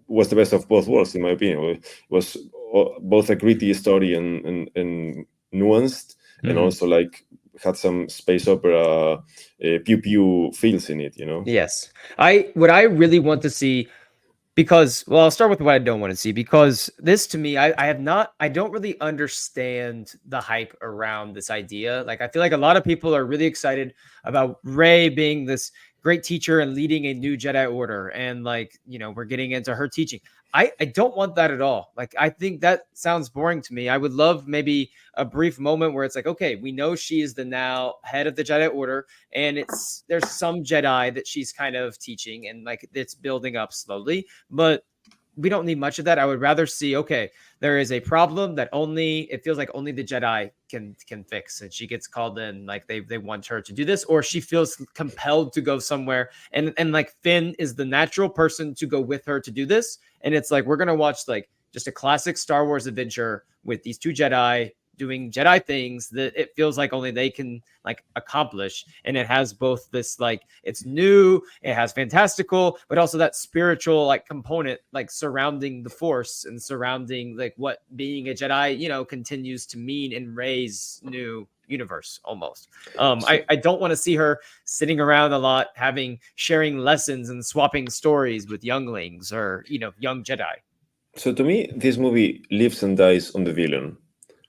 was the best of both worlds, in my opinion. It was both a gritty story and nuanced, and also like had some space opera pew pew feels in it. Yes. What I really want to see because I'll start with what I don't want to see because this to me I don't really understand the hype around this idea. Like I feel like a lot of people are really excited about Rey being this great teacher and leading a new Jedi Order, and like we're getting into her teaching. I don't want that at all. Like I think that sounds boring to me. I would love maybe a brief moment where it's like, okay, we know she is the now head of the Jedi Order, and there's some Jedi that she's kind of teaching, and like it's building up slowly, but we don't need much of that. I would rather see, okay, there is a problem that it feels like only the Jedi can fix, and she gets called in, like they want her to do this, or she feels compelled to go somewhere, and like Finn is the natural person to go with her to do this, and it's like we're gonna watch like just a classic Star Wars adventure with these two Jedi doing Jedi things that it feels like only they can like accomplish. And it has both this like it's new, it has fantastical, but also that spiritual like component like surrounding the Force and surrounding like what being a Jedi, continues to mean in Rey's new universe almost. I don't want to see her sitting around a lot sharing lessons and swapping stories with younglings or young Jedi. So to me, this movie lives and dies on the villain.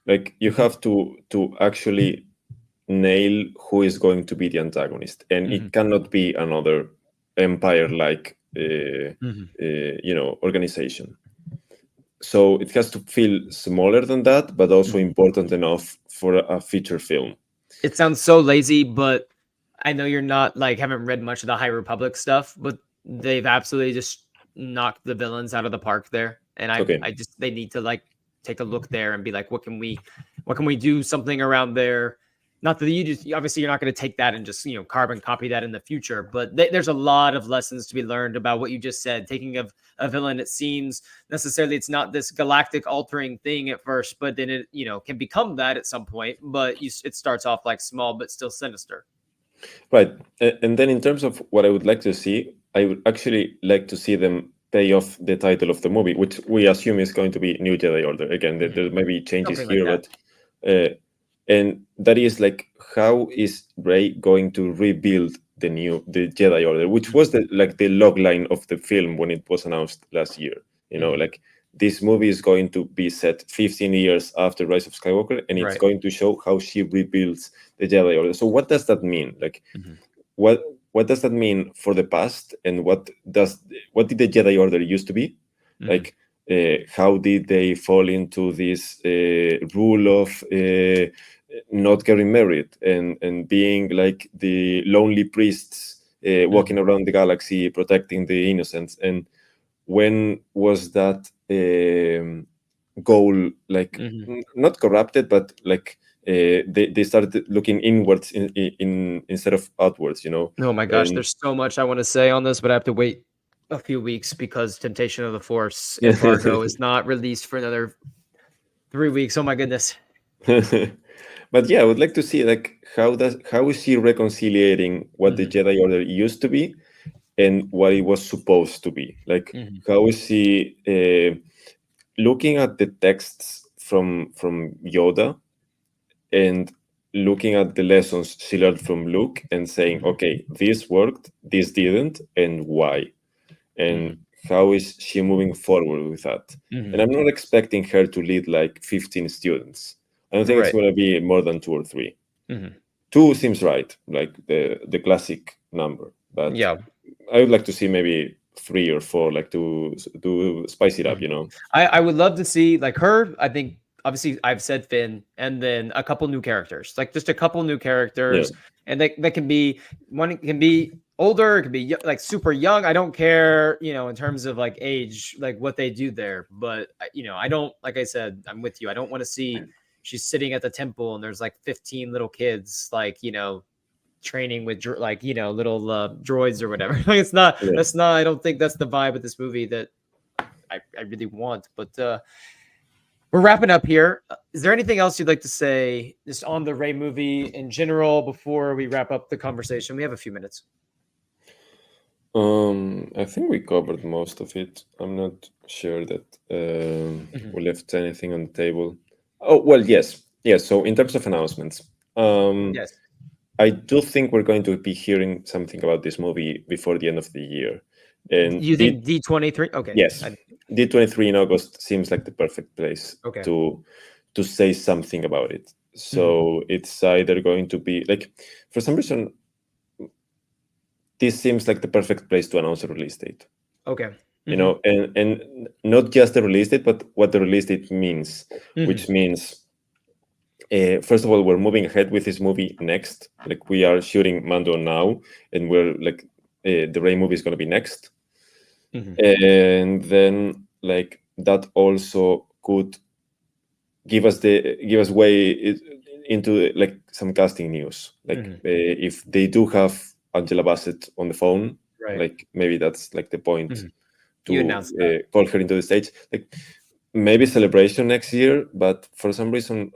Like you have to actually nail who is going to be the antagonist, and it cannot be another empire-like, organization. So it has to feel smaller than that, but also important enough for a feature film. It sounds so lazy, but I know you're not like haven't read much of the High Republic stuff, but they've absolutely just knocked the villains out of the park there. And Okay. I just they need to like take a look there and be like, what can we do something around there? Not that you just obviously you're not going to take that and just carbon copy that in the future, but there's a lot of lessons to be learned about what you just said. Taking of a villain, it seems necessarily it's not this galactic altering thing at first, but then it can become that at some point. But it starts off like small but still sinister. Right. And then in terms of what I would like to see, I would actually like to see them pay off the title of the movie, which we assume is going to be New Jedi Order. Again, there may be changes Something like here, that. but and that is like, how is Rey going to rebuild the Jedi Order, which was the log line of the film when it was announced last year. Like, this movie is going to be set 15 years after Rise of Skywalker, and it's going to show how she rebuilds the Jedi Order. So what does that mean? Like, what does that mean for the past, and what did the Jedi Order used to be? Like, how did they fall into this rule of not getting married and being like the lonely priests walking around the galaxy protecting the innocents? And when was that goal not corrupted, but like they started looking inwards in instead of outwards? Oh my gosh, there's so much I want to say on this, but I have to wait a few weeks because Temptation of the Force embargo is not released for another 3 weeks. Oh my goodness. But yeah, I would like to see like how is she reconciliating what the Jedi Order used to be and what it was supposed to be? Like, how is she looking at the texts from Yoda and looking at the lessons she learned from Luke and saying, okay, this worked, this didn't, and why? And how is she moving forward with that? And I'm not expecting her to lead like 15 students. I don't think it's going to be more than 2 or 3. 2 seems right, like the classic number. But yeah, I would like to see maybe 3 or 4, like to spice it up, I would love to see like her. I think obviously I've said Finn, and then a couple new characters, like just a couple new characters, and that can be one. It can be older, it can be like super young. I don't care, in terms of like age, like what they do there. But I don't, like I said, I'm with you. I don't want to see she's sitting at the temple and there's like 15 little kids, like training with like little droids or whatever. Like it's not. That's not. I don't think that's the vibe of this movie that I really want. But we're wrapping up here. Is there anything else you'd like to say just on the Rey movie in general before we wrap up the conversation? We have a few minutes. I think we covered most of it. I'm not sure that we left anything on the table. Oh, well, yes. So in terms of announcements, Yes. I do think we're going to be hearing something about this movie before the end of the year. And you think D23? Okay. Yes. D23 in August seems like the perfect place to say something about it. So it's either going to be like, for some reason, this seems like the perfect place to announce a release date. Okay. And not just the release date, but what the release date means, which means, first of all, we're moving ahead with this movie next. Like, we are shooting Mando now, and we're like, the Rey movie is going to be next. And then like that also could give us way into like some casting news. Like if they do have Angela Bassett on the phone, like maybe that's like the point to call her into the stage. Like maybe Celebration next year, but for some reason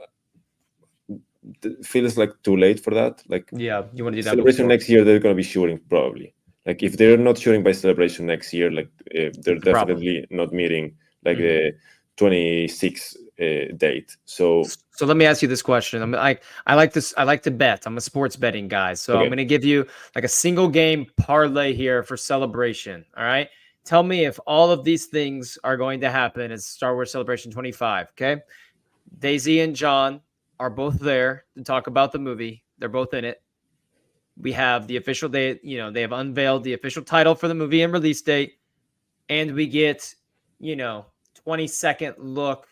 it feels like too late for that. Like, you want to do that Celebration next year, they're going to be shooting probably. Like if they're not shooting by Celebration next year, like they're definitely not meeting like the 26 date. So let me ask you this question. I like this. I like to bet. I'm a sports betting guy, so I'm going to give you like a single game parlay here for Celebration. All right, tell me if all of these things are going to happen at Star Wars Celebration 25. Okay, Daisy and John are both there to talk about the movie. They're both in it. We have the official they have unveiled the official title for the movie and release date, and we get 20-second look.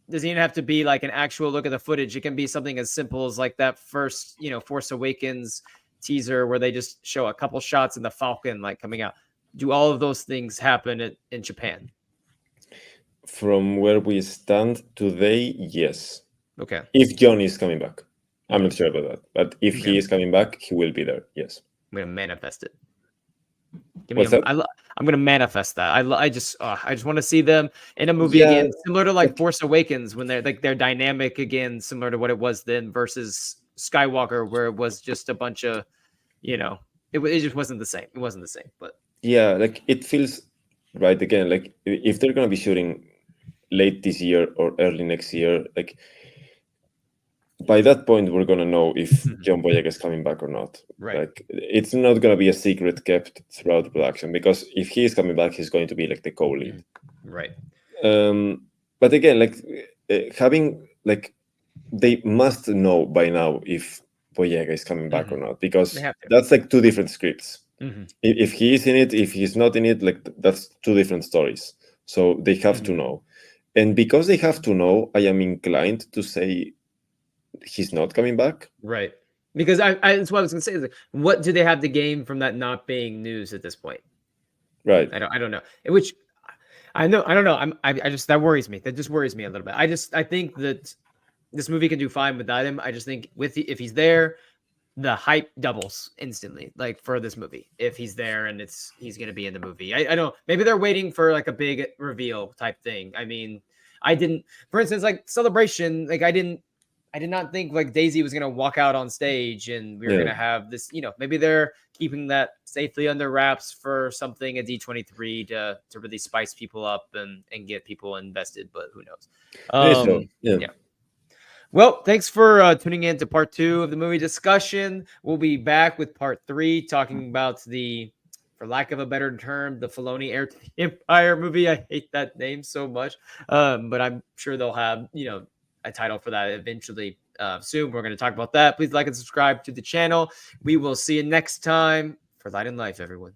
Doesn't even have to be like an actual look at the footage. It can be something as simple as like that first Force Awakens teaser where they just show a couple shots in the Falcon like coming out. Do all of those things happen in Japan? From where we stand today, yes. Okay. If John is coming back. I'm not sure about that. But if Okay. he is coming back, he will be there. Yes. I'm going to manifest it. What's that? I'm going to manifest that. I just want to see them in a movie again, similar to like Force Awakens when they're dynamic again, similar to what it was then versus Skywalker, where it was just a bunch of, it just wasn't the same. It wasn't the same, but yeah, like it feels right again. Like if they're going to be shooting late this year or early next year, like by that point we're going to know if John Boyega is coming back or not. Right. Like it's not going to be a secret kept throughout the production, because if he is coming back, he's going to be like the co-lead. Right. But again, like having like they must know by now if Boyega is coming back or not, because that's like two different scripts. If he is in it, if he's not in it, like that's two different stories. So they have to know. And because they have to know, I am inclined to say he's not coming back. Right. Because that's what I was going to say. Is like, what do they have to gain from that not being news at this point? Right. I don't know. Which I don't know. I just, that worries me. That just worries me a little bit. I think that this movie can do fine without him. I just think if he's there, the hype doubles instantly, like for this movie. If he's there and he's going to be in the movie, I don't. Maybe they're waiting for like a big reveal type thing. I mean, for instance, like Celebration, like I did not think like Daisy was going to walk out on stage and we were going to have this, maybe they're keeping that safely under wraps for something at D23 to really spice people up and get people invested, but who knows? Yeah. Well, thanks for tuning in to part 2 of the movie discussion. We'll be back with part 3 talking about for lack of a better term, the Filoni Heir to the Empire movie. I hate that name so much, but I'm sure they'll have, a title for that eventually soon. We're going to talk about that. Please like and subscribe to the channel. We will see you next time for Light and Life, everyone.